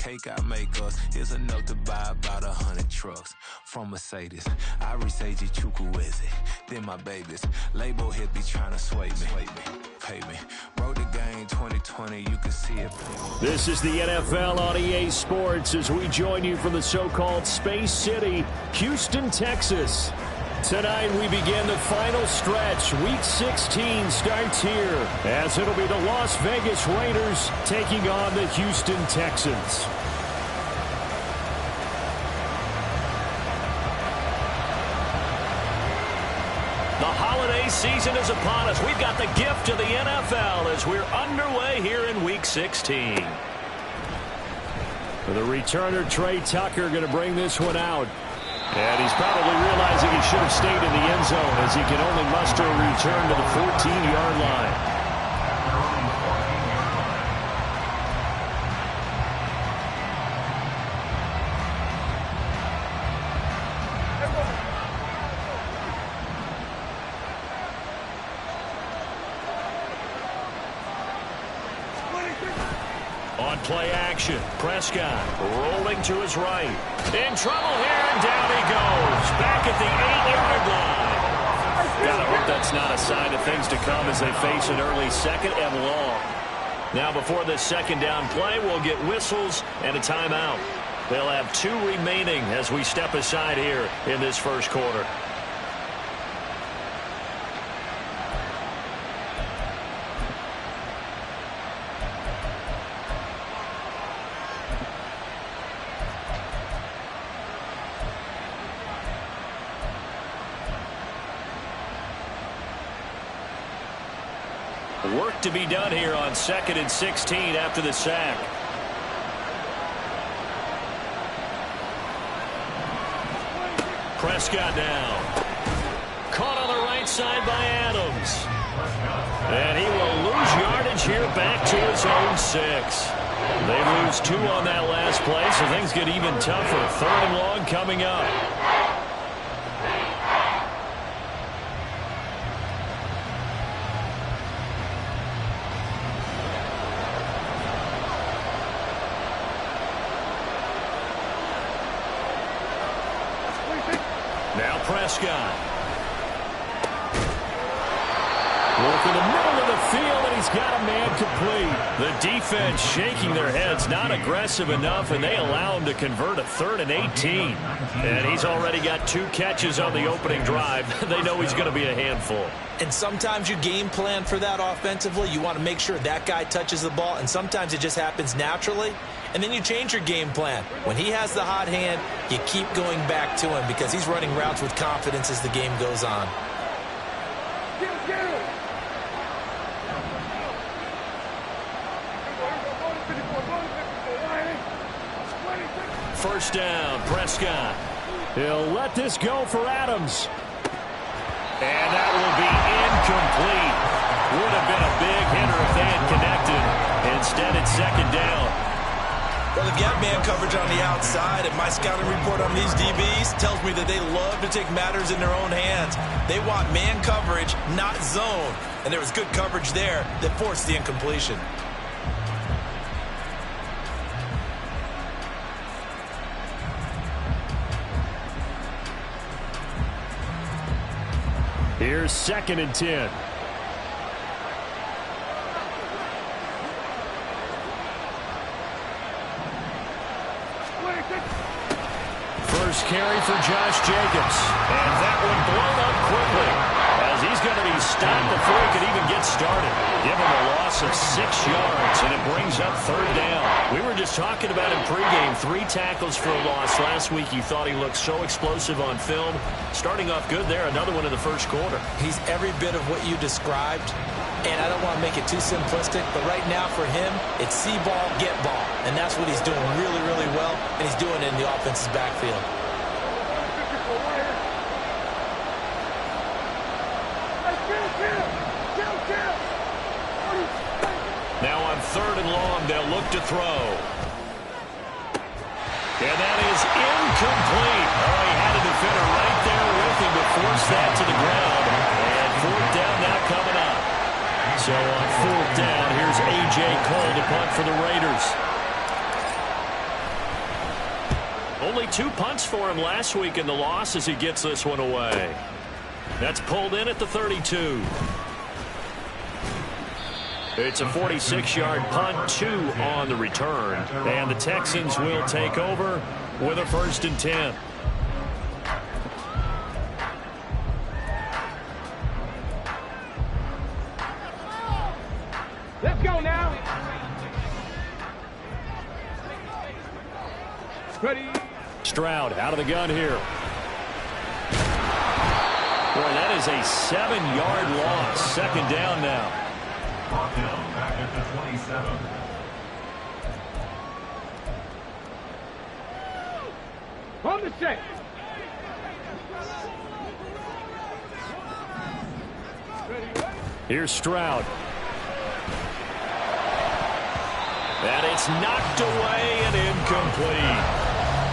cake I make us. Here's a note to buy about 100 trucks from Mercedes. I research Chukwueze, then my babies. Label hit be trying to sway me, pay me. Wrote the game 2020, you can see it. This is the NFL on EA Sports as we join you from the so-called Space City, Houston, Texas. Tonight we begin the final stretch. Week 16 starts here as it'll be the Las Vegas Raiders taking on the Houston Texans. The holiday season is upon us. We've got the gift of the NFL as we're underway here in Week 16. For the returner, Trey Tucker, going to bring this one out. And he's probably realizing he should have stayed in the end zone as he can only muster a return to the 14-yard line. On play action, Prescott rolling to his right. In trouble here, and down he goes. Back at the 8-yard line. Gotta hope that's not a sign of things to come as they face an early second and long. Now before this second down play, we'll get whistles and a timeout. They'll have 2 remaining as we step aside here in this first quarter. Work to be done here on 2nd and 16 after the sack. Prescott now. Caught on the right side by Adams. And he will lose yardage here back to his own 6. They lose 2 on that last play, so things get even tougher. 3rd and long coming up. Prescott. Work in the middle of the field, and he's got a man complete. The defense shaking their heads, not aggressive enough, and they allow him to convert a 3rd and 18. And he's already got 2 catches on the opening drive. They know he's going to be a handful. And sometimes you game plan for that offensively. You want to make sure that guy touches the ball, and sometimes it just happens naturally. And then you change your game plan. When he has the hot hand, you keep going back to him because he's running routes with confidence as the game goes on. First down, Prescott. He'll let this go for Adams. And that will be incomplete. Would have been a big hitter if they had connected. Instead, it's 2nd down. Well, they've got man coverage on the outside, and my scouting report on these DBs tells me that they love to take matters in their own hands. They want man coverage, not zone. And there was good coverage there that forced the incompletion. Here's 2nd and 10. First carry for Josh Jacobs. And that one blown up quickly as he's going to be stopped before he could even get started. Give him a loss of 6 yards, and it brings up 3rd down. We were just talking about him pregame. 3 tackles for a loss. Last week you thought he looked so explosive on film. Starting off good there. Another one in the first quarter. He's every bit of what you described. And I don't want to make it too simplistic, but right now for him, it's see ball, get ball. And that's what he's doing really, really well, and he's doing it in the offense's backfield. Now on 3rd and long, they'll look to throw. And that is incomplete. Oh, he had a defender right there with him to force that to the ground. And 4th down now coming up. So on 4th down, here's A.J. Cole to punt for the Raiders. Only 2 punts for him last week in the loss as he gets this one away. That's pulled in at the 32. It's a 46-yard punt, 2 on the return. And the Texans will take over with a 1st and 10. Let's go now. Ready. Stroud out of the gun here. Boy, that is a 7-yard loss. 2nd down now. Back at the 27. On the check. Here's Stroud. And it's knocked away and incomplete.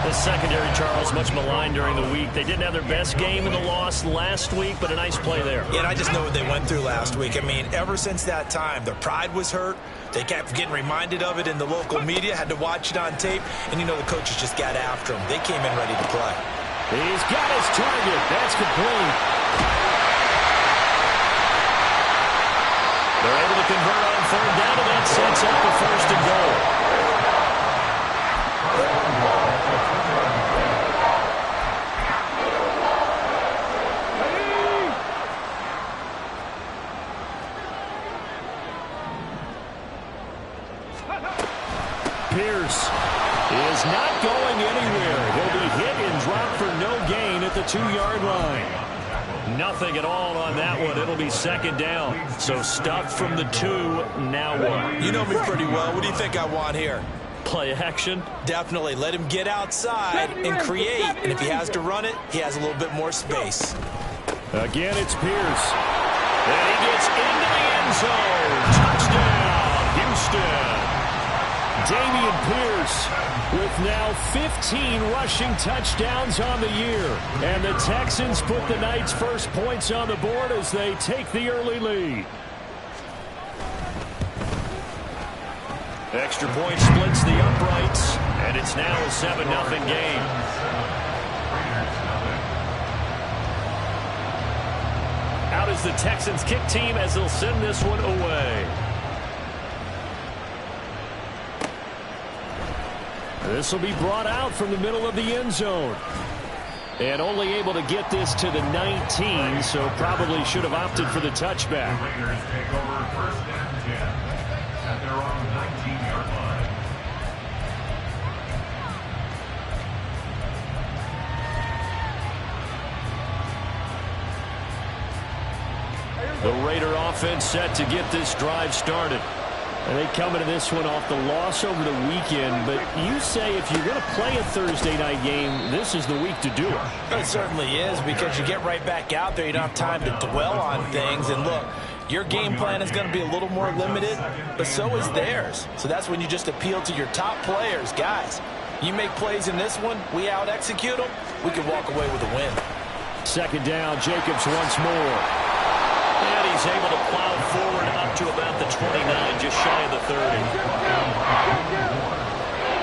The secondary, Charles, much maligned during the week. They didn't have their best game in the loss last week, but a nice play there. Yeah, and I just know what they went through last week. I mean, ever since that time, their pride was hurt. They kept getting reminded of it in the local media, had to watch it on tape, and you know the coaches just got after them. They came in ready to play. He's got his target. That's complete. They're able to convert on 3rd down, and that sets up the 1st and goal. Pierce is not going anywhere. He'll be hit and dropped for no gain at the 2-yard line. Nothing at all on that one. It'll be 2nd down. So stuffed from the 2. Now what? You know me pretty well. What do you think I want here? Play action? Definitely. Let him get outside and create. And if he has to run it, he has a little bit more space. Again, it's Pierce. And he gets into the end zone. Touchdown, Houston. Dameon Pierce with now 15 rushing touchdowns on the year. And the Texans put the Knights' first points on the board as they take the early lead. Extra point splits the uprights, and it's now a 7-0 game. Out is the Texans kick team as they'll send this one away. This will be brought out from the middle of the end zone. And only able to get this to the 19, so probably should have opted for the touchback. The Raiders take over 1st and 10 at their own 19-yard line. The Raider offense set to get this drive started. And they come into this one off the loss over the weekend. But you say if you're going to play a Thursday night game, this is the week to do it. It certainly is, because you get right back out there. You don't have time to dwell on things. And look, your game plan is going to be a little more limited, but so is theirs. So that's when you just appeal to your top players. Guys, you make plays in this one, we out-execute them, we can walk away with a win. 2nd down, Jacobs once more. And he's able to plow forward up to about the 29, just shy of the 30.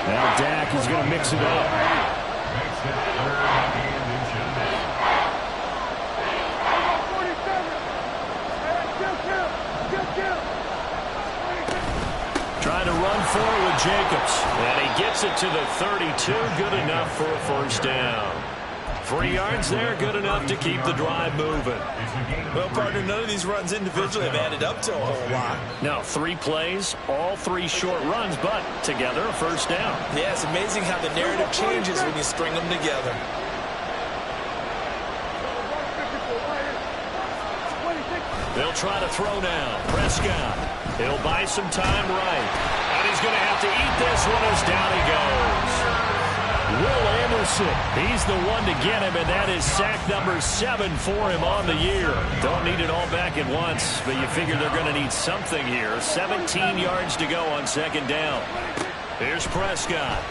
Now Dak is going to mix it up. Trying to run forward with Jacobs. And he gets it to the 32. Good enough for a 1st down. 3 yards there, good enough to keep the drive moving. Well, partner, none of these runs individually have added up to a whole lot. Now, 3 plays, all 3 short runs, but together a 1st down. Yeah, it's amazing how the narrative changes when you string them together. They'll try to throw now. Prescott. He'll buy some time right. And he's going to have to eat this one as down he goes. Will Anderson, he's the one to get him, and that is sack number 7 for him on the year. Don't need it all back at once, but you figure they're going to need something here. 17 yards to go on 2nd down. Here's Prescott.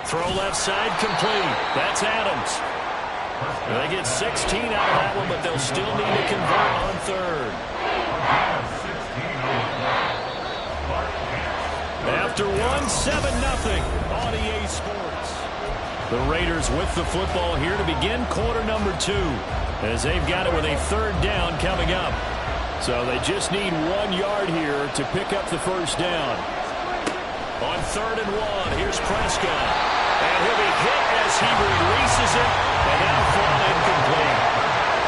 Throw left side complete. That's Adams. They get 16 out of that one, but they'll still need to convert on 3rd. after one, 7-0 on EA Sports. The Raiders with the football here to begin quarter number 2, as they've got it with a 3rd down coming up. So they just need 1 yard here to pick up the first down. On 3rd and 1, here's Prescott. And he'll be hit as he releases it, and now thrown incomplete.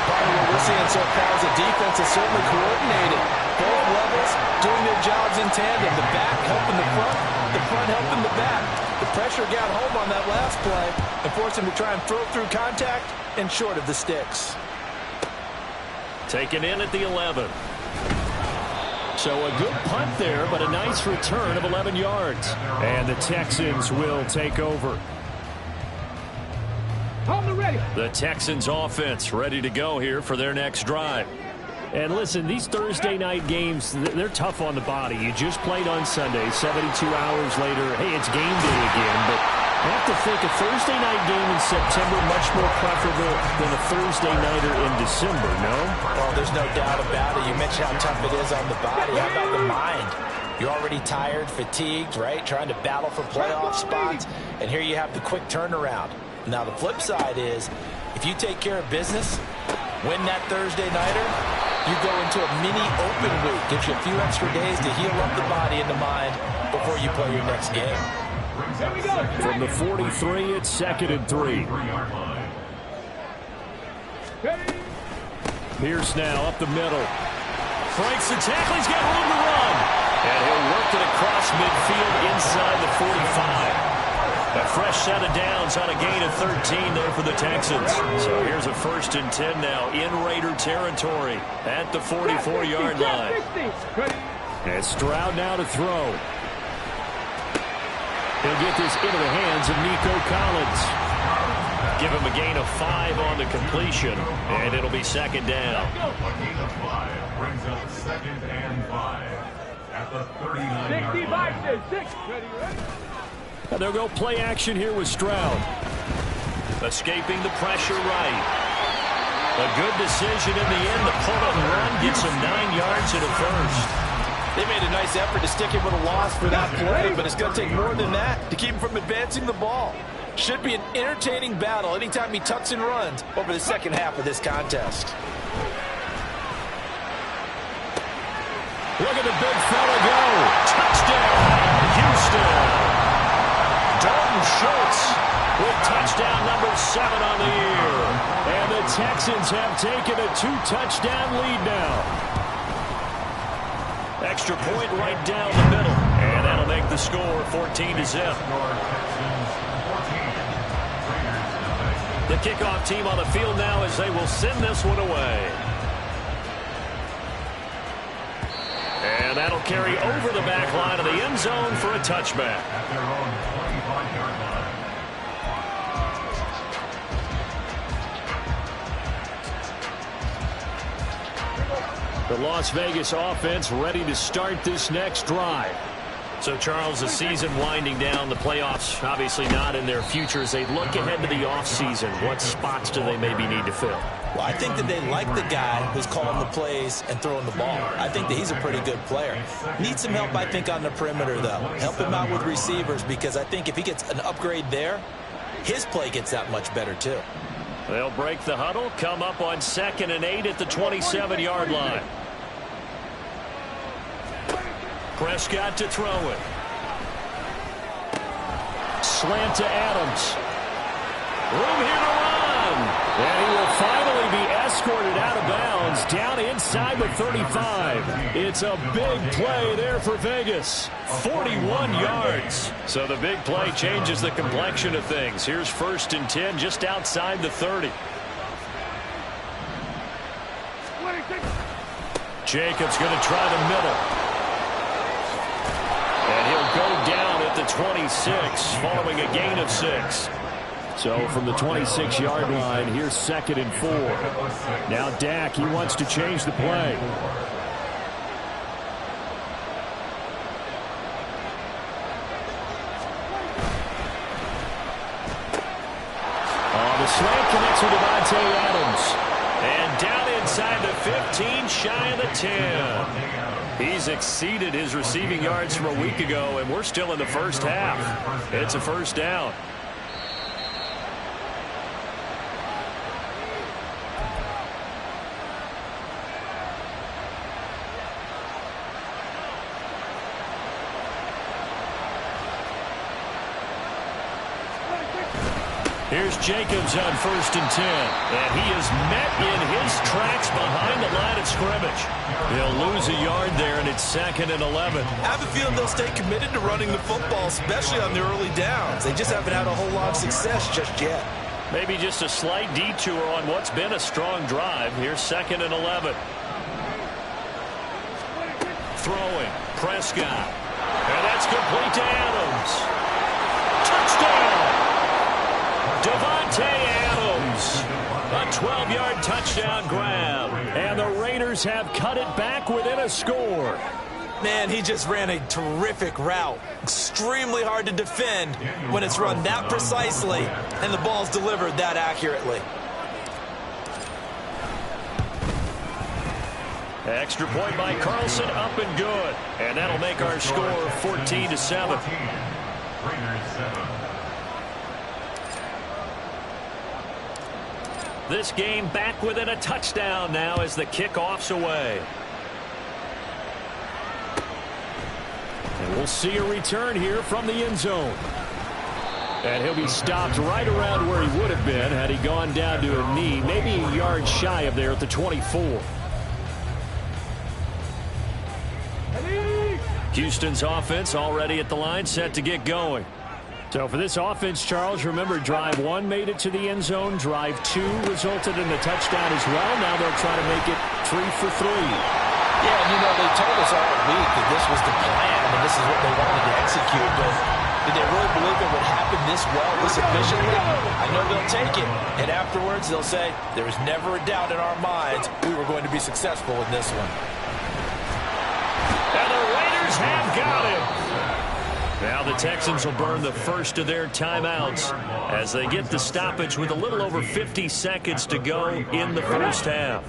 Part of what we're seeing so far is the defense is certainly coordinated. Both levels doing their jobs in tandem. The back helping the front helping the back. The pressure got home on that last play and forced him to try and throw through contact and short of the sticks. Taken in at the 11. So a good punt there, but a nice return of 11 yards. And the Texans will take over. The Texans offense ready to go here for their next drive. And listen, these Thursday night games, they're tough on the body. You just played on Sunday, 72 hours later. Hey, it's game day again, but I have to think a Thursday night game in September much more preferable than a Thursday nighter in December, no? Well, there's no doubt about it. You mentioned how tough it is on the body. How about the mind? You're already tired, fatigued, right? Trying to battle for playoff spots, and here you have the quick turnaround. Now, the flip side is, if you take care of business, win that Thursday nighter, you go into a mini open week. Gives you a few extra days to heal up the body and the mind before you play your next game. From the 43, it's 2nd and 3. Pierce now up the middle. Breaks the tackle. He's got room to run. And he'll work it across midfield inside the 45. A fresh set of downs on a gain of 13 there for the Texans. So here's a 1st and 10 now in Raider territory at the 44-yard line. And Stroud now to throw. He'll get this into the hands of Nico Collins. Give him a gain of 5 on the completion, and it'll be 2nd down. A gain of 5 brings up 2nd and 5 at the 39-yard line. And they'll go play action here with Stroud. Escaping the pressure right. A good decision in the end to pull and run. Gets him 9 yards and a first. They made a nice effort to stick him with a loss for that play, but it's going to take more than that to keep him from advancing the ball. Should be an entertaining battle anytime he tucks and runs over the second half of this contest. Look at the big fella go. Touchdown, Houston. Dalton Schultz with touchdown number 7 on the year. And the Texans have taken a 2-touchdown lead now. Extra point right down the middle. And that'll make the score 14-0. The kickoff team on the field now as they will send this one away. And that'll carry over the back line of the end zone for a touchback. At their own 25-yard line. The Las Vegas offense ready to start this next drive. So, Charles, the season winding down, the playoffs obviously not in their future. As they look ahead to the offseason, what spots do they maybe need to fill? Well, I think that they like the guy who's calling the plays and throwing the ball. I think that he's a pretty good player. Needs some help, I think, on the perimeter, though. Help him out with receivers, because I think if he gets an upgrade there, his play gets that much better, too. They'll break the huddle, come up on 2nd and 8 at the 27-yard line. Prescott to throw it. Slant to Adams. Room here to run. And he will finally be escorted out of bounds down inside the 35. It's a big play there for Vegas. 41 yards. So the big play changes the complexion of things. Here's 1st and 10 just outside the 30. Jacobs going to try the middle. And he'll go down at the 26 following a gain of 6. So from the 26-yard line, here's 2nd and 4. Now Dak, he wants to change the play. The slant connects with Devontae Adams. And down inside the 15, shy of the 10. He's exceeded his receiving yards from a week ago, and we're still in the first half. It's a first down. Here's Jacobs on 1st and 10. And he is met in his tracks behind the line of scrimmage. He'll lose a yard there, and it's 2nd and 11. I have a feeling they'll stay committed to running the football, especially on the early downs. They just haven't had a whole lot of success just yet. Maybe just a slight detour on what's been a strong drive. Here's 2nd and 11. Throwing, Prescott. And that's complete to Adams. Touchdown! Devontae Adams, a 12-yard touchdown grab. And the Raiders have cut it back within a score. Man, he just ran a terrific route. Extremely hard to defend when it's run that precisely and the ball's delivered that accurately. Extra point by Carlson, up and good. And that'll make our score 14-7. Raiders 7. This game back within a touchdown now as the kickoff's away. And we'll see a return here from the end zone. And he'll be stopped right around where he would have been had he gone down to a knee, maybe a yard shy of there at the 24. Houston's offense already at the line, set to get going. So for this offense, Charles, remember, drive 1 made it to the end zone. Drive 2 resulted in the touchdown as well. Now they'll try to make it 3 for 3. Yeah, and you know, they told us all week that this was the plan and this is what they wanted to execute. But did they really believe it would happen this well, this efficiently? I know they'll take it. And afterwards, they'll say, there was never a doubt in our minds we were going to be successful in this one. And the Raiders have got him. Now the Texans will burn the first of their timeouts as they get the stoppage with a little over 50 seconds to go in the first half.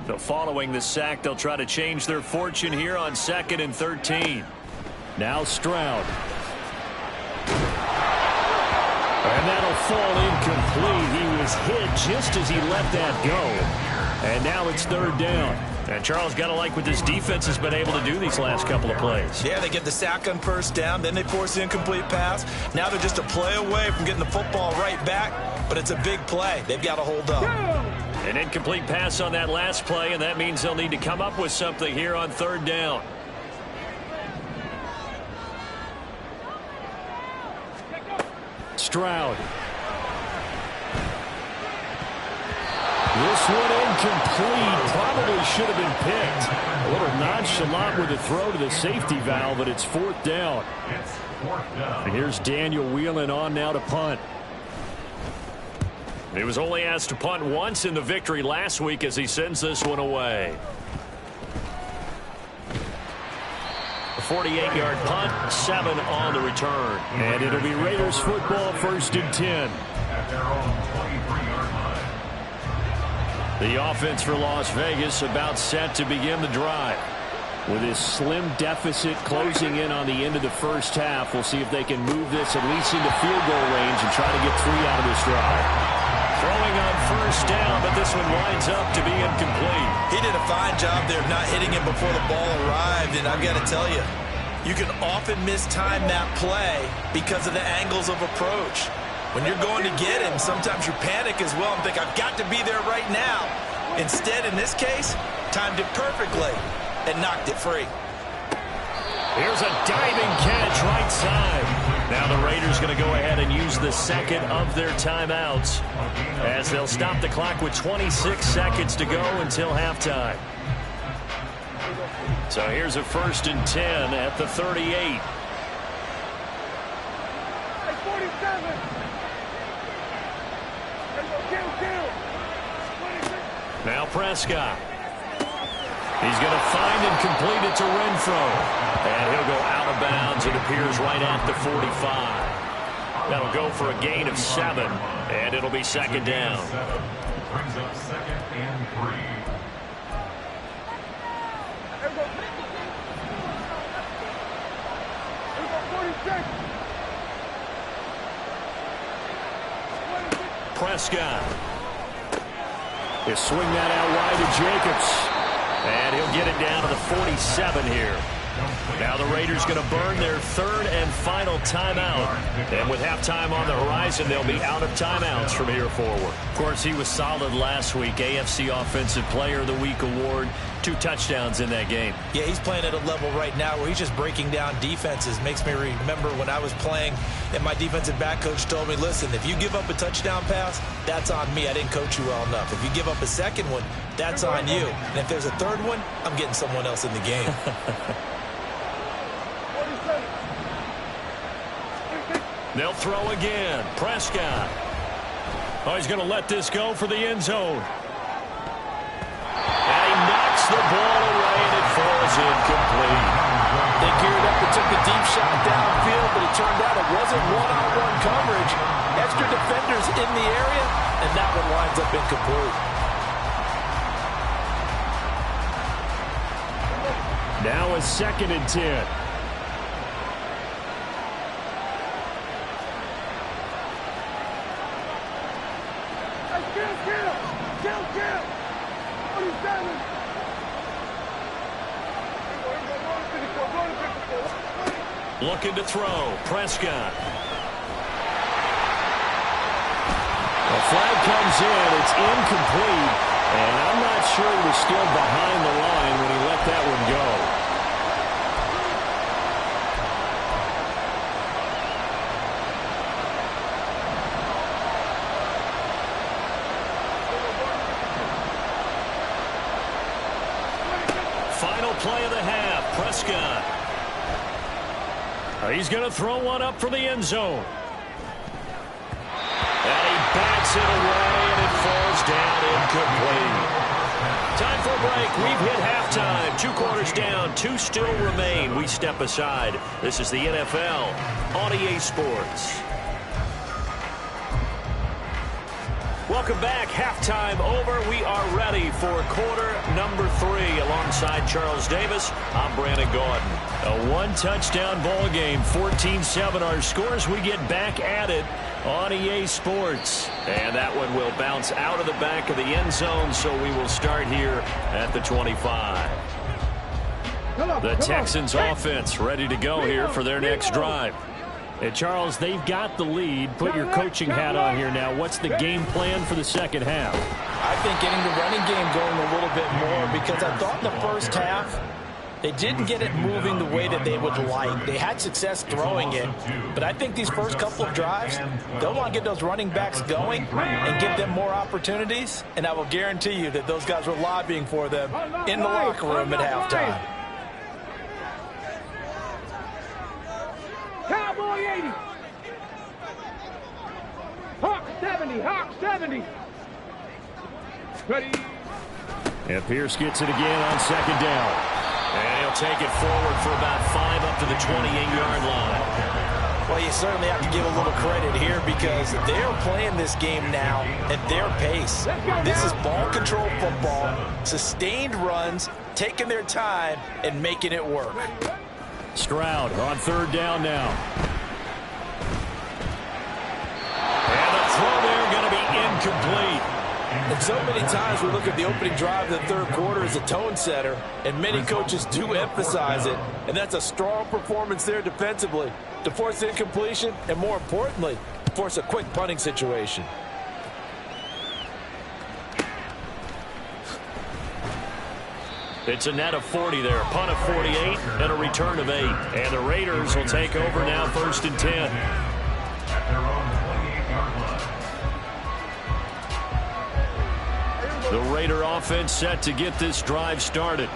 So following the sack, they'll try to change their fortune here on 2nd and 13. Now Stroud. And that'll fall incomplete. He was hit just as he let that go. And now it's 3rd down. And Charles, got to like what this defense has been able to do these last couple of plays. Yeah, they get the sack on 1st down, then they force the incomplete pass. Now they're just a play away from getting the football right back, but it's a big play. They've got to hold up. An incomplete pass on that last play, and that means they'll need to come up with something here on 3rd down. Stroud. This one incomplete. Probably should have been picked. A little nonchalant with the throw to the safety valve, but it's 4th down. And here's Daniel Whelan on now to punt. He was only asked to punt once in the victory last week as he sends this one away. A 48-yard punt, 7 on the return. And it'll be Raiders football, 1st and 10. At their own 23-yard line. The offense for Las Vegas about set to begin the drive. With his slim deficit closing in on the end of the first half, we'll see if they can move this at least into field goal range and try to get 3 out of this drive. Throwing on 1st down, but this one winds up to be incomplete. He did a fine job there of not hitting him before the ball arrived, and I've got to tell you, you can often mistime that play because of the angles of approach. When you're going to get him, sometimes you panic as well and think, I've got to be there right now. Instead, in this case, timed it perfectly and knocked it free. Here's a diving catch right side. Now the Raiders going to go ahead and use the 2nd of their timeouts as they'll stop the clock with 26 seconds to go until halftime. So here's a 1st and 10 at the 38. Now Prescott. He's going to find and complete it to Renfro. And he'll go out of bounds. It appears right at the 45. That'll go for a gain of 7. And it'll be 2nd down. Brings up 2nd and 3. Prescott. He'll swing that out wide to Jacobs. And he'll get it down to the 47 here. Now the Raiders going to burn their third and final timeout. And with halftime on the horizon, they'll be out of timeouts from here forward. Of course, he was solid last week. AFC Offensive Player of the Week award. 2 touchdowns in that game. Yeah, he's playing at a level right now where he's just breaking down defenses. Makes me remember when I was playing and my defensive back coach told me, listen, if you give up a touchdown pass, that's on me. I didn't coach you well enough. If you give up a second one, that's on you. And if there's a third one, I'm getting someone else in the game. They'll throw again. Prescott. Oh, he's going to let this go for the end zone. And he knocks the ball away, and it falls incomplete. They geared up and took a deep shot downfield, but it turned out it wasn't one-on-one coverage. Extra defenders in the area, and that one winds up incomplete. Now a 2nd and 10. Looking to throw. Prescott. The flag comes in. It's incomplete. And I'm not sure he was still behind the line when he let that one go. Final play of the half. Prescott. He's going to throw one up for the end zone. And he bats it away, and it falls down incomplete. Time for a break. We've hit halftime. 2 quarters down. 2 still remain. We step aside. This is the NFL on EA Sports. Welcome back. Halftime over. We are ready for quarter number 3. Alongside Charles Davis, I'm Brandon Gordon. A 1-touchdown ball game, 14-7 our scores. We get back at it on EA Sports. And that one will bounce out of the back of the end zone, so we will start here at the 25. The Texans offense ready to go here for their next drive. And Charles, they've got the lead. Put your coaching hat on here now. What's the game plan for the second half? I think getting the running game going a little bit more, because I thought in the first half they didn't get it moving the way that they would like. They had success throwing it, but I think these first couple of drives, they'll want to get those running backs going and give them more opportunities, and I will guarantee you that those guys were lobbying for them in the locker room at halftime. Cowboy 80. Hawk 70. Hawk 70. Ready. And Pierce gets it again on 2nd down. And he'll take it forward for about 5 up to the 28-yard line. Well, you certainly have to give a little credit here because they're playing this game now at their pace. This is ball control football, sustained runs, taking their time and making it work. Stroud on 3rd down now. And the throw there going to be incomplete. And so many times we look at the opening drive of the third quarter as a tone setter, and many coaches do emphasize it, and that's a strong performance there defensively to force incompletion and, more importantly, force a quick punting situation. It's a net of 40 there, punt of 48, and a return of 8. And the Raiders will take over now, 1st and 10. The Raider offense set to get this drive started.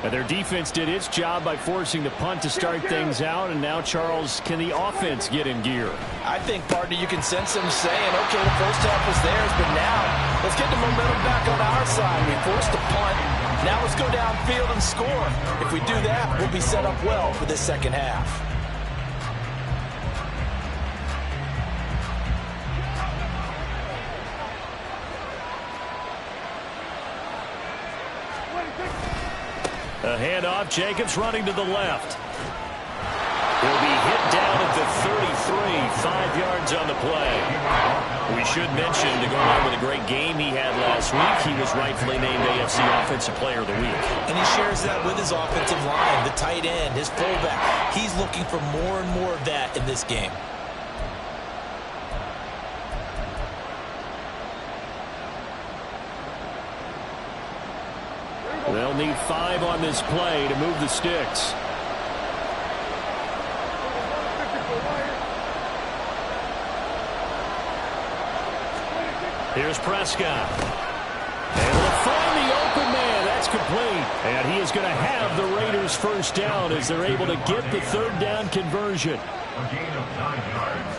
And their defense did its job by forcing the punt to start things out. And now, Charles, can the offense get in gear? I think, partner, you can sense them saying, okay, the first half was theirs, but now let's get the momentum back on our side. We forced the punt. Now let's go downfield and score. If we do that, we'll be set up well for this second half. A handoff, Jacobs running to the left. He'll be hit down at the 33, 5 yards on the play. We should mention, to go along with a great game he had last week, he was rightfully named AFC Offensive Player of the Week. And he shares that with his offensive line, the tight end, his fullback. He's looking for more and more of that in this game. They'll need 5 on this play to move the sticks. Here's Prescott. And they'll find the open man. That's complete. And he is going to have the Raiders first down as they're able to get the third down conversion. A gain of 9 yards.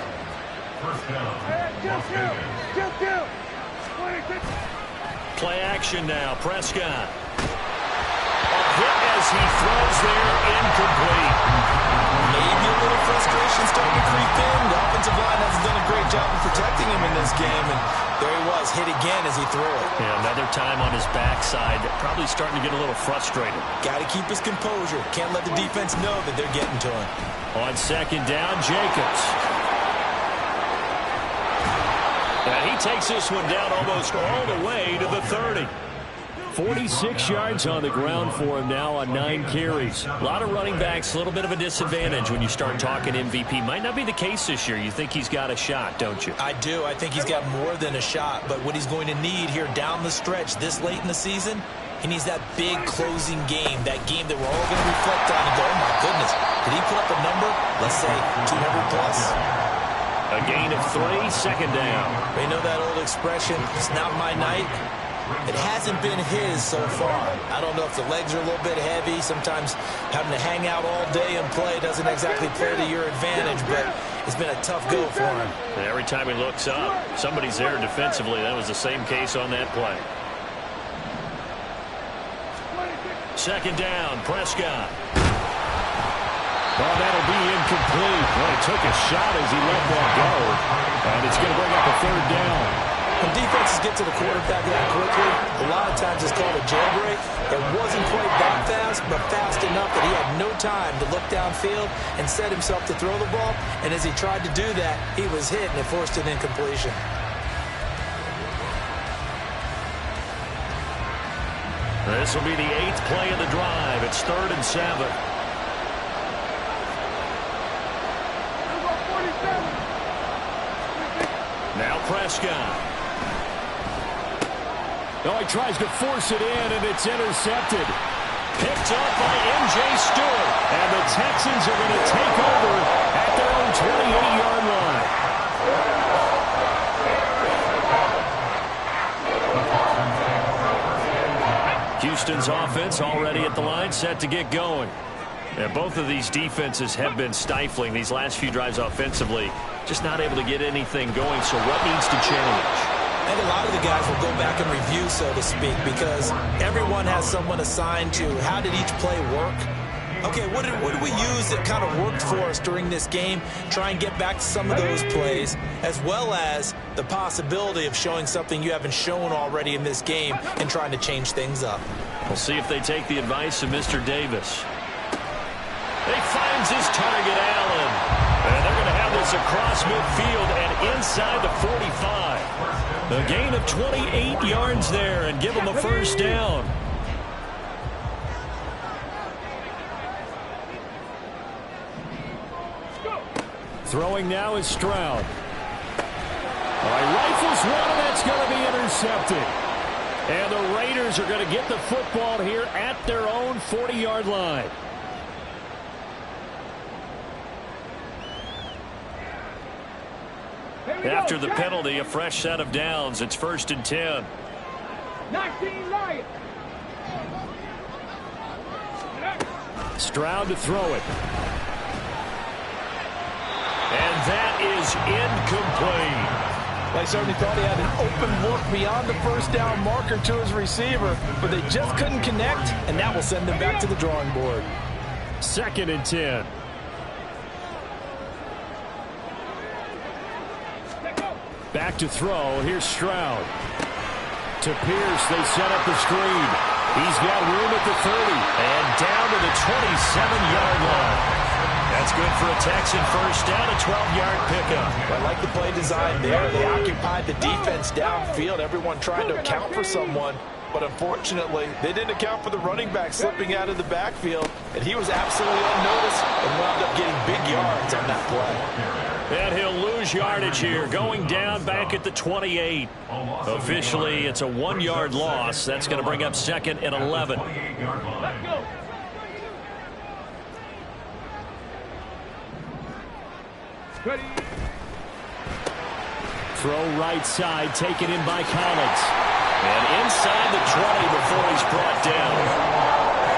First down. Just do. Play action now. Prescott. A hit as he throws there, incomplete. Maybe a little frustration starting to creep in. The offensive line hasn't done a great job of protecting him in this game, and there he was, hit again as he threw it. Yeah, another time on his backside, probably starting to get a little frustrated. Got to keep his composure. Can't let the defense know that they're getting to him. On second down, Jacobs. And he takes this one down almost all the way to the 30. 46 yards on the ground for him now on 9 carries. A lot of running backs, a little bit of a disadvantage when you start talking MVP. Might not be the case this year. You think he's got a shot, don't you? I do. I think he's got more than a shot. But what he's going to need here down the stretch this late in the season, he needs that big closing game, that game that we're all going to reflect on and go, oh, my goodness, did he put up a number, let's say, 200 plus? A gain of 3, second down. They know that old expression, it's not my night. It hasn't been his so far. I don't know if the legs are a little bit heavy. Sometimes having to hang out all day and play doesn't exactly play to your advantage, but it's been a tough go for him. And every time he looks up, somebody's there defensively. That was the same case on that play. Second down, Prescott. Well, that'll be incomplete. Well, he took a shot as he let that go, and it's going to bring up a third down. When defenses get to the quarterback that quickly, a lot of times it's called a jailbreak. It wasn't quite that fast, but fast enough that he had no time to look downfield and set himself to throw the ball. And as he tried to do that, he was hit, and it forced an incompletion. This will be the 8th play of the drive. It's 3rd and 7. Now Prescott. Oh, he tries to force it in, and it's intercepted. Picked up by M.J. Stewart. And the Texans are going to take over at their own 28-yard line. Houston's offense already at the line, set to get going. And both of these defenses have been stifling these last few drives offensively. Just not able to get anything going, so what needs to change? I think a lot of the guys will go back and review, so to speak, because everyone has someone assigned to how did each play work. Okay, what did we use that kind of worked for us during this game? Try and get back to some of those plays, as well as the possibility of showing something you haven't shown already in this game and trying to change things up. We'll see if they take the advice of Mr. Davis. He finds his target, Allen. And they're going to have this across midfield and inside the 45. A gain of 28 yards there and give them a first down. Throwing now is Stroud. All right, rifles one, and that's going to be intercepted. And the Raiders are going to get the football here at their own 40-yard line. After the penalty, a fresh set of downs. It's 1st and 10. 19 Lions. Stroud to throw it. And that is incomplete. They certainly thought he had an open look beyond the first down marker to his receiver, but they just couldn't connect, and that will send them back to the drawing board. 2nd and 10. Back to throw. Here's Stroud. To Pierce. They set up the screen. He's got room at the 30. And down to the 27-yard line. And That's good for a Texan first down, a 12-yard pickup. I like the play design there. They occupied the defense downfield, everyone trying to account for someone. But unfortunately, they didn't account for the running back slipping out of the backfield, and he was absolutely unnoticed and wound up getting big yards on that play. And he'll lose yardage here, going down back at the 28. Officially, it's a 1-yard loss. That's going to bring up 2nd and 11. Let's go. Ready. Throw right side, taken in by Collins. And inside the 20 before he's brought down.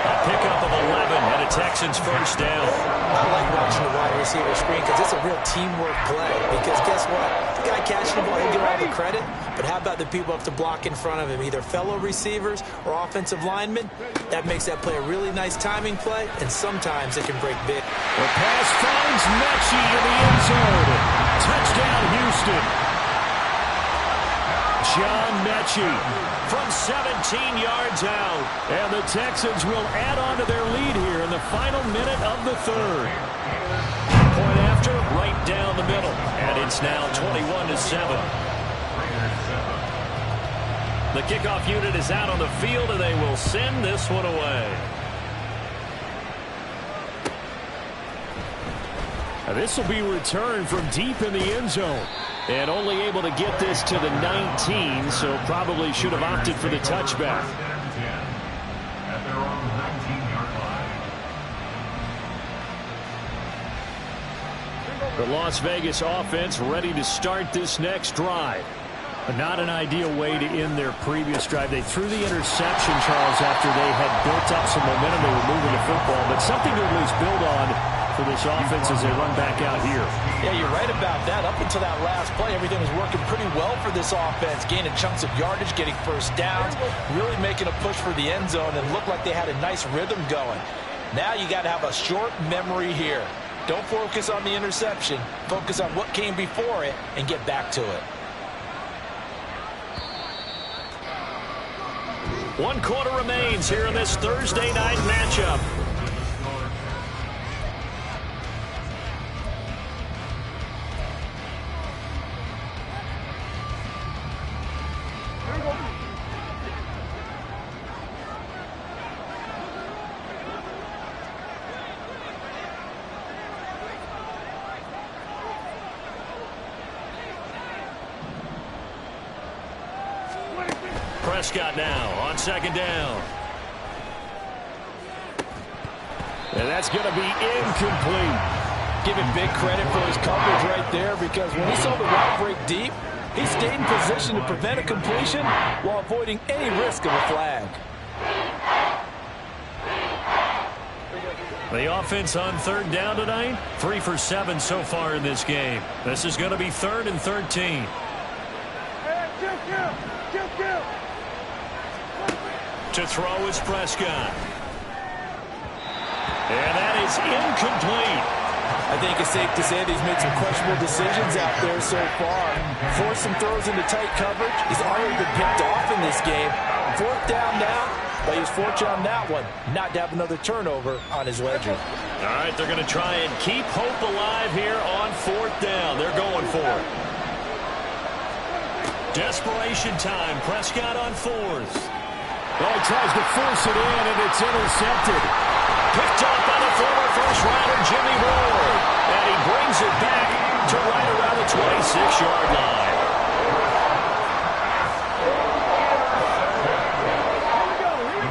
A pickup of 11 and a Texans first down. I like watching the wide receiver screen because it's a real teamwork play. Because guess what? The guy catching the ball, he'll get all the credit. But how about the people up to block in front of him, either fellow receivers or offensive linemen? That makes that play a really nice timing play, and sometimes it can break big. The pass finds Mechie in the end zone. Touchdown, Houston. John Mechie From 17 yards out. And the Texans will add on to their lead here in the final minute of the third. Point after, right down the middle. And it's now 21-7. The kickoff unit is out on the field, and they will send this one away. Now this will be returned from deep in the end zone. And only able to get this to the 19, so probably should have opted for the touchback. At their own 19-yard line. The Las Vegas offense ready to start this next drive. But not an ideal way to end their previous drive. They threw the interception, Charles, after they had built up some momentum. They were moving the football, but something to at least build on for this offense as they run back out here. Yeah, you're right about that. Up until that last play, everything was working pretty well for this offense, gaining chunks of yardage, getting first downs, really making a push for the end zone, and looked like they had a nice rhythm going. Now you got to have a short memory here. Don't focus on the interception. Focus on what came before it and get back to it. 1 quarter remains here in this Thursday night matchup. Prescott now on 2nd down. And that's going to be incomplete. Give him big credit for his coverage right there, because when he saw the route break deep, he stayed in position to prevent a completion while avoiding any risk of a flag. The offense on 3rd down tonight, 3 for 7 so far in this game. This is going to be 3rd and 13. To throw is Prescott. And that is incomplete. I think it's safe to say that he's made some questionable decisions out there so far. Forced some throws into tight coverage. He's already been picked off in this game. 4th down now, but he was fortunate on that one not to have another turnover on his ledger. All right, they're going to try and keep hope alive here on 4th down. They're going for it. Desperation time. Prescott on 4th. Well, he tries to force it in, and it's intercepted. Picked up by the former first-rounder Jimmy Ward. And he brings it back to right around the 26-yard line. Here we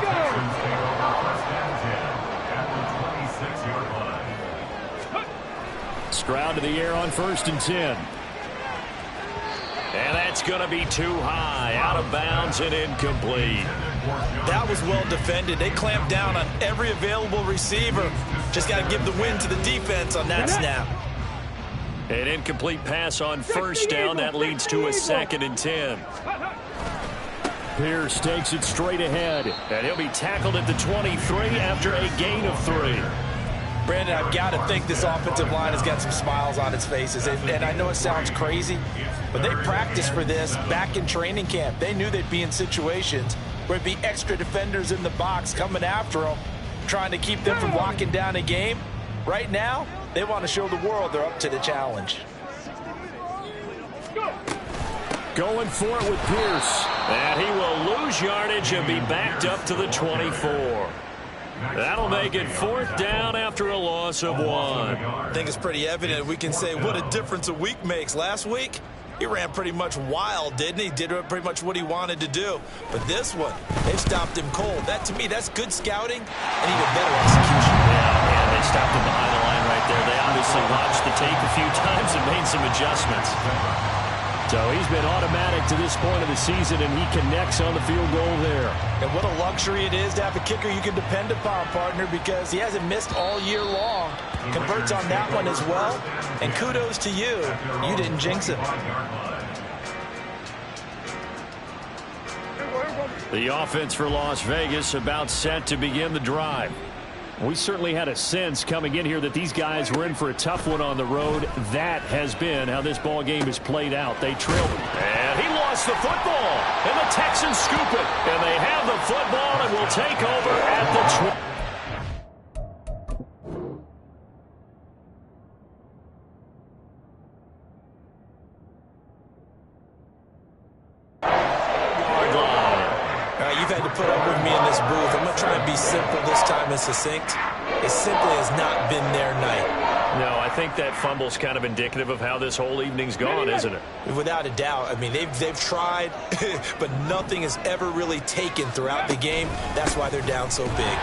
go. Stroud to the air on 1st and 10. And that's going to be too high, out of bounds and incomplete. That was well defended. They clamped down on every available receiver. Just got to give the win to the defense on that snap. An incomplete pass on 1st down. That leads to a 2nd and 10. Pierce takes it straight ahead. And he'll be tackled at the 23 after a gain of 3. Brandon, I've got to think this offensive line has got some smiles on its faces. And I know it sounds crazy, but they practiced for this back in training camp. They knew they'd be in situations where there'd be extra defenders in the box coming after them, trying to keep them from locking down a game. Right now, They want to show the world they're up to the challenge. Going for it with Pierce. And he will lose yardage and be backed up to the 24. That'll make it 4th down after a loss of 1. I think it's pretty evident. We can say what a difference a week makes. Last week, he ran pretty much wild, didn't he? Did pretty much what he wanted to do. But this one, they stopped him cold. That, to me, that's good scouting and even better execution. Yeah, and they stopped him behind the line right there. They obviously watched the tape a few times and made some adjustments. So he's been automatic to this point of the season, and he connects on the field goal there. And what a luxury it is to have a kicker you can depend upon, partner, because he hasn't missed all year long. Converts on that one as well. And kudos to you. You didn't jinx him. The offense for Las Vegas about set to begin the drive. We certainly had a sense coming in here that these guys were in for a tough one on the road. That has been how this ball game is played out. They trailed him. And he lost the football. And the Texans scoop it. And they have the football and will take over at the 20. You've had to put up with me in this booth. I'm going to try and be simple this time and succinct. It simply has not been their night. No, I think that fumble's kind of indicative of how this whole evening's gone, isn't it? Without a doubt. I mean, they've tried, but nothing has ever really taken throughout the game. That's why they're down so big.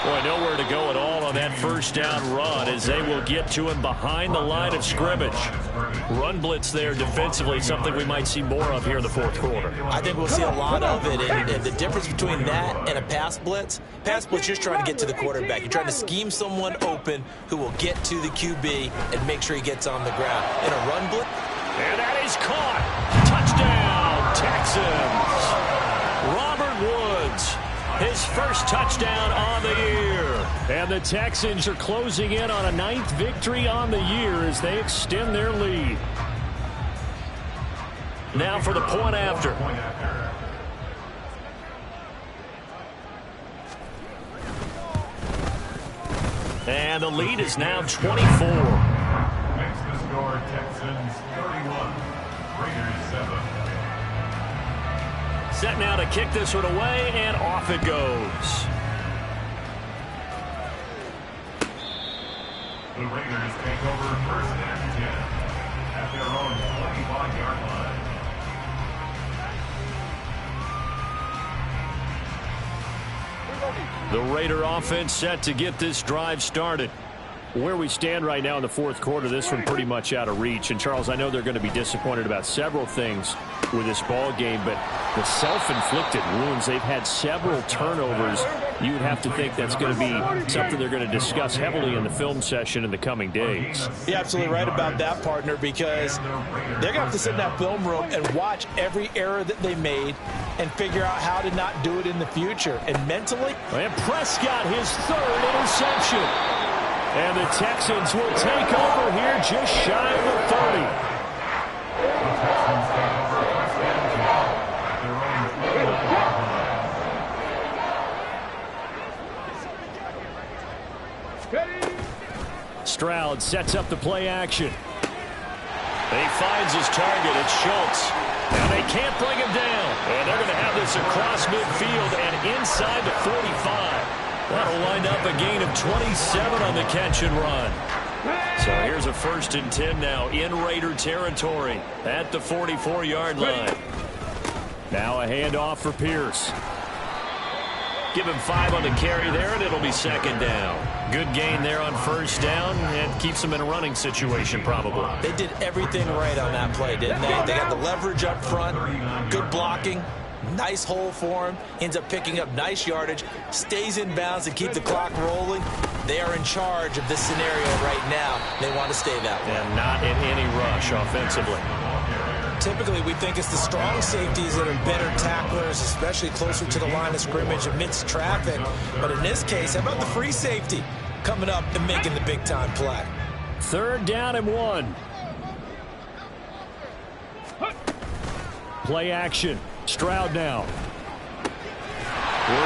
Boy, nowhere to go at all on that first down run as they will get to him behind the line of scrimmage. Run blitz there defensively, something we might see more of here in the 4th quarter. I think we'll see a lot of it, and the difference between that and a pass blitz, you're just trying to get to the quarterback. You're trying to scheme someone open who will get to the QB and make sure he gets on the ground. In a run blitz. And that is caught. Touchdown, Texans. Robert Woods. His first touchdown on the year. And the Texans are closing in on a 9th victory on the year as they extend their lead. Now for the point after. And the lead is now 24. Makes the score Texans 31, Raiders 7. Set now to kick this one away, and off it goes. The Raiders take over 1st and 10 at their own 25-yard line. The Raider offense set to get this drive started. Where we stand right now in the 4th quarter, this one pretty much out of reach. And, Charles, I know they're going to be disappointed about several things with this ball game, but the self-inflicted wounds, they've had several turnovers. You would have to think that's going to be something they're going to discuss heavily in the film session in the coming days. You're absolutely right about that, partner, because they're going to have to sit in that film room and watch every error that they made and figure out how to not do it in the future. And mentally. And Prescott, his 3rd interception. And the Texans will take over here just shy of the 30. Stroud sets up the play action. He finds his target. It's Schultz. Now they can't bring him down. And they're going to have this across midfield and inside the 45. That'll wind up a gain of 27 on the catch and run. So here's a 1st and 10 now in Raider territory at the 44-yard line. Now a handoff for Pierce. Give him 5 on the carry there, and it'll be 2nd down. Good gain there on 1st down, and keeps them in a running situation probably. They did everything right on that play, didn't they? They got the leverage up front, good blocking. Nice hole for him. Ends up picking up nice yardage. Stays in bounds to keep the clock rolling. They are in charge of this scenario right now. They want to stay that way. And not in any rush offensively. Typically, we think it's the strong safeties that are better tacklers, especially closer to the line of scrimmage amidst traffic. But in this case, how about the free safety coming up and making the big-time play? 3rd down and 1. Play action. Stroud now. Work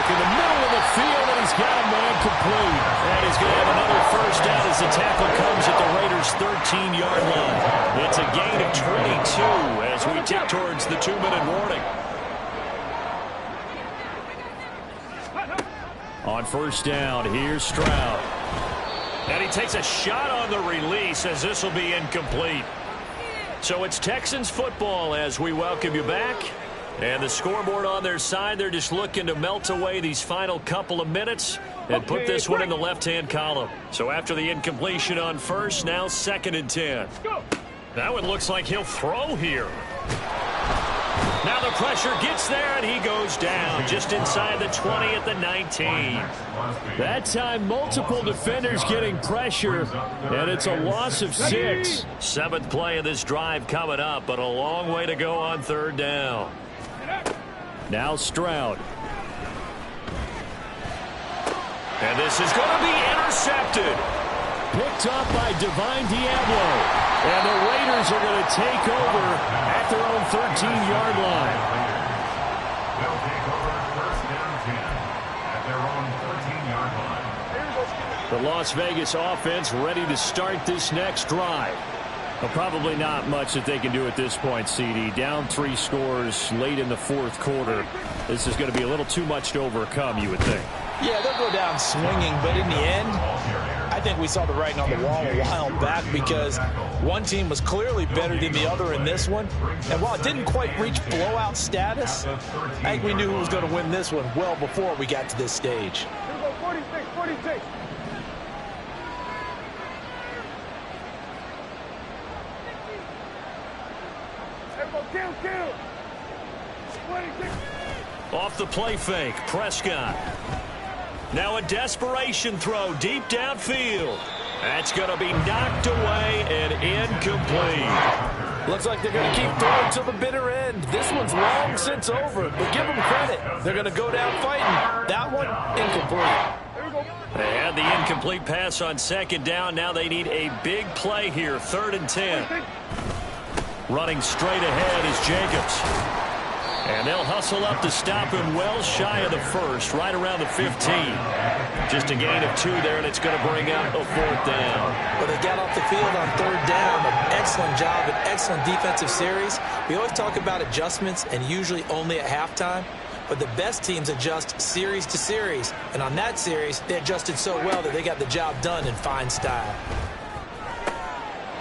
in the middle of the field, and he's got a man complete. And he's going to have another first down as the tackle comes at the Raiders' 13-yard line. It's a gain of 22 as we tick towards the 2-minute warning. On first down, here's Stroud. And he takes a shot on the release as this will be incomplete. So it's Texans football as we welcome you back. And the scoreboard on their side, they're just looking to melt away these final couple of minutes and put this one in the left-hand column. So after the incompletion on first, now 2nd and 10. That one looks like he'll throw here. Now the pressure gets there, and he goes down just inside the 20 at the 19. That time, multiple defenders getting pressure, and it's a loss of 6. 7th play of this drive coming up, but a long way to go on 3rd down. Now Stroud. And this is going to be intercepted. Picked up by Divine Diablo. And the Raiders are going to take over at their own 13-yard line. They'll take over 1st down 10 at their own 13-yard line. The Las Vegas offense ready to start this next drive. Well, probably not much that they can do at this point, CD. Down 3 scores late in the 4th quarter. This is going to be a little too much to overcome, you would think. Yeah, they'll go down swinging, but in the end, I think we saw the writing on the wall a while back because one team was clearly better than the other in this one. And while it didn't quite reach blowout status, I think we knew who was going to win this one well before we got to this stage. Here we go, 46, 46. Kill. 26. Off the play fake, Prescott. Now a desperation throw deep downfield. That's going to be knocked away and incomplete. Looks like they're going to keep throwing to the bitter end. This one's long since over, but give them credit. They're going to go down fighting. That one, incomplete. They had the incomplete pass on 2nd down. Now they need a big play here, 3rd and 10. Running straight ahead is Jacobs. And they'll hustle up to stop him well shy of the 1st, right around the 15. Just a gain of 2 there, and it's going to bring up a 4th down. But they got off the field on 3rd down. An excellent job, an excellent defensive series. We always talk about adjustments, and usually only at halftime. But the best teams adjust series to series. And on that series, they adjusted so well that they got the job done in fine style.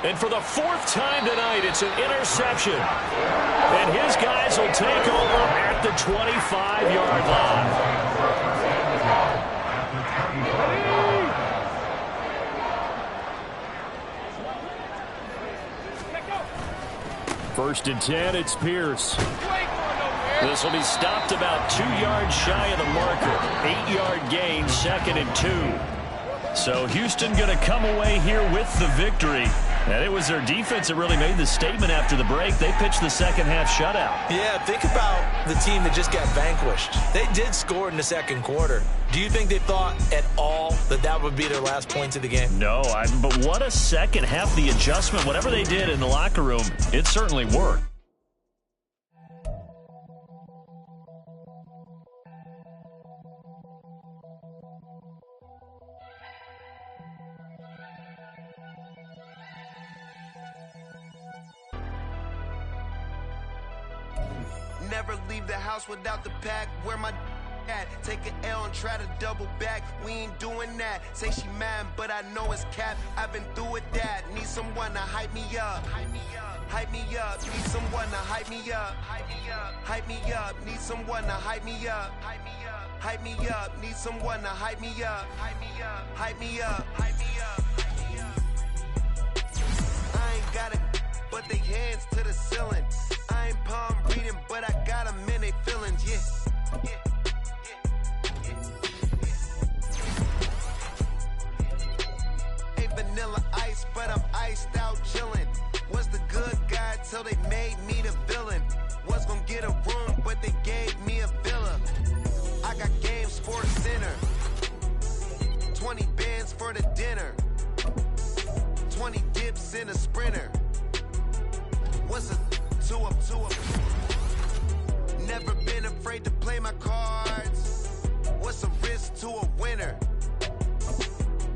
And for the 4th time tonight, it's an interception. And his guys will take over at the 25-yard line. 1st and 10, it's Pierce. This will be stopped about 2 yards shy of the marker. 8-yard gain, 2nd and 2. So Houston going to come away here with the victory. And it was their defense that really made the statement after the break. They pitched the second-half shutout. Yeah, think about the team that just got vanquished. They did score in the 2nd quarter. Do you think they thought at all that that would be their last points of the game? No, but what a second half. The adjustment, whatever they did in the locker room, it certainly worked. Never leave the house without the pack. Where my at? Take an L and try to double back. We ain't doing that. Say she mad, but I know it's cap. I've been through with that. Need someone to hype me up. Hype me up. Need someone to hype me up. Hype me up. Need someone to hype me up. Hype me up. Need someone to hype me up. Hype me up. I ain't got it, but they hands to the ceiling. I ain't palm reading, but I got them in they feelings, yeah. Ain't vanilla ice, but I'm iced out chillin'. Was the good guy till they made me the villain. Was gonna get a room, but they gave me a villa. I got game sports center. 20 bands for the dinner. 20 dips in a sprinter. What's a 2 up? Never been afraid to play my cards. What's a risk to a winner?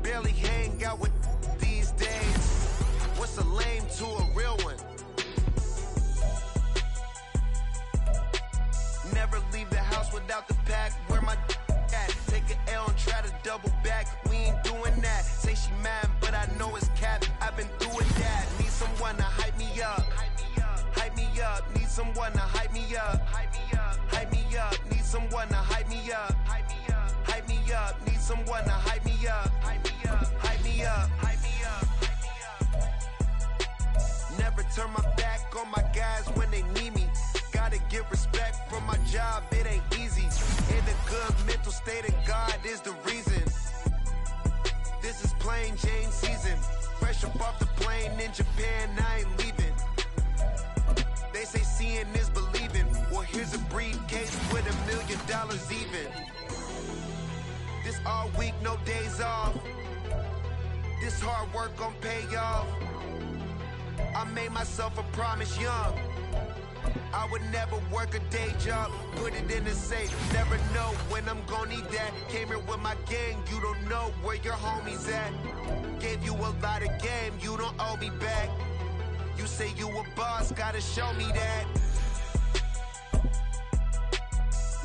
Barely hang out with these days. What's a lame to a real one? Never leave the house without the pack. Where my at? Take an L and try to double back. We ain't doing that. Say she mad, but I know it's cap. I've been through it, that. Need someone to hype me up. Hype me up. Need someone to hype me up. Hype me up. Need someone to hype me up. Hype me up. Need someone to hype me up. Hype me up. Hype me up. Hype me up. Never turn my back on my guys when they need me. Gotta give respect from my job, it ain't easy. In a good mental state of God is the reason. This is plain Jane season. Fresh up off the plane in Japan, I ain't leaving. They say seeing is believing. Well, here's a briefcase with $1 million even. This all week, no days off. This hard work gon' pay off. I made myself a promise young. I would never work a day job, put it in the safe. Never know when I'm gon' need that. Came here with my gang, you don't know where your homies at. Gave you a lot of game, you don't owe me back. You say you a boss, gotta show me that.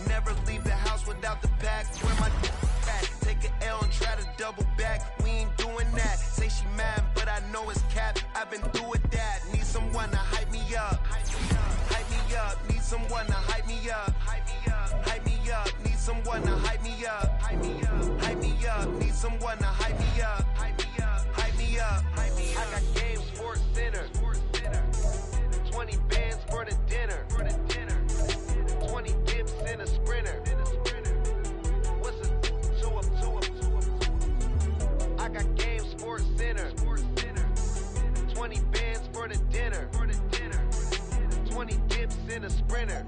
Never leave the house without the pack. Where my at? Take an L and try to double back. We ain't doing that. Say she mad, but I know it's cap. I've been through it, that. Need someone to hype me up. Hype me up. Need someone to hype me up. Hype me up. Need someone to hype me up. Hype me up. Need someone to hype me up. Hype me up. I got game, Sports Center. 20 bands for the dinner. 20 dips in a sprinter. What's a two up? I got game, Sports Center. 20 bands for the dinner. 20 dips in a sprinter.